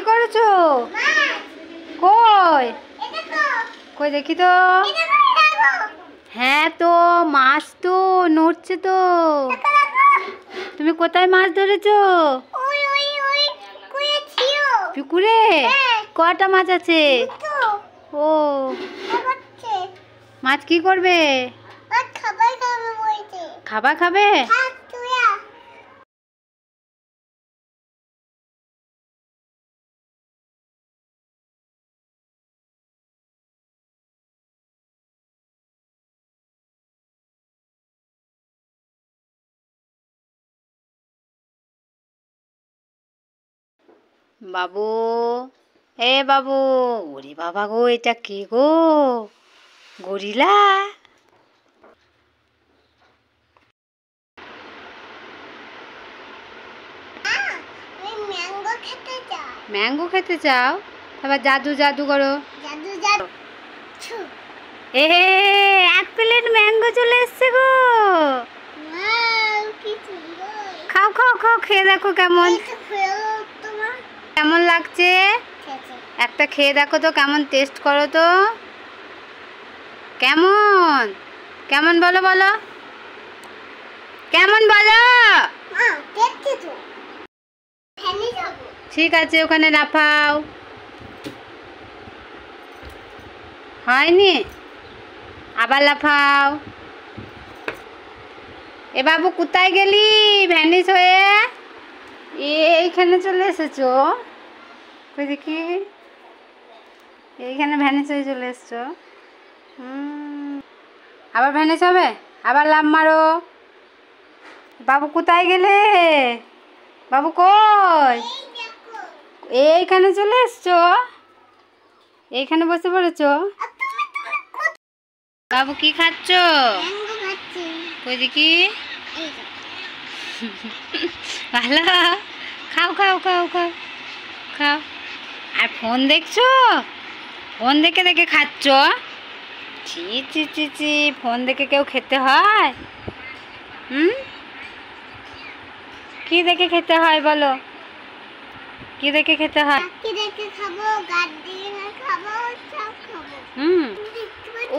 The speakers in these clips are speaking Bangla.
করেছো? কই কই দেখি তো। হ্যাঁ তো মাছ তো নড়ছে তো। তুমি কোথায় মাছ ধরেছো? পুকুরে? কটা মাছ আছে? ও মাছ কি করবে? খাবার খাবে? বাবু, এ বাবু, ওরে বাবা গো, এটা কে গো? গরিলা? ম্যাঙ্গো খেতে চাও? তারপর জাদু জাদু করো। এ এক প্লেট ম্যাঙ্গো চলে এসছে গো। খাও খাও খাও, খেয়ে দেখো কেমন কেমন লাগছে। একটা খেয়ে দেখো তো, কেমন টেস্ট করো তো। কেমন কেমন বলো বলো, কেমন বলো। ঠিক আছে, ওখানে লাফাও। হয়নি, আবার লাফাও। এ বাবু কোথায় গেলি ভ্যানিশ হয়ে? এইখানে চলে এসেছো? কই দেখি, এইখানে ভ্যানিশ হয়ে চলে এসছো। আবার ভ্যানিশ হবে, আবার লাফ মারো। বাবু কোথায় গেলে? বাবু কই? এইখানে চলে এসছো, এইখানে বসে পড়েছো। বাবু কি খাচ্ছ? কই দেখি। ভালো, খাও খাও খাও খাও খাও। আর ফোন দেখছো? ফোন দেখে দেখে খাচ্ছ? ছি ছি ছি ছি, ফোন দেখে কেউ খেতে হয়? কি দেখে খেতে হয় বলো, কি দেখে খেতে হয়?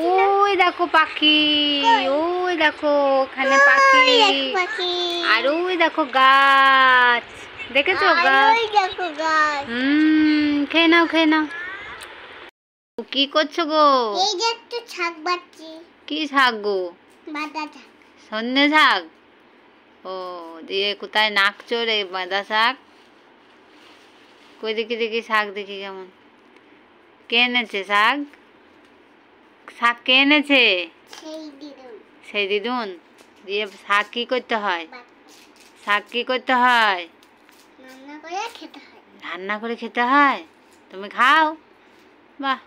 ওই দেখো পাখি, ওই দেখো ওখানে পাখি, আর ওই দেখো গাছ, দেখেছো গাছ? খেয়ে নাও খেয়ে নাও। কি করছো গো? এই যে একটু শাক বাচ্ছি। কি শাক গো? বাঁধা শাক। সন্ধ্যে শাক? ও দিয়ে কোথায় নাকছো রে বাঁধা শাক? কই দেখি দেখি শাক দেখি কেমন। কে এনেছে শাক? শাক কে এনেছে? সেই দিদুন। দিয়ে শাক কি করতে হয়? শাক কি করতে হয়? রান্না করে খেতে হয়। রান্না করে খেতে হয়? তুমি খাও? বাহ।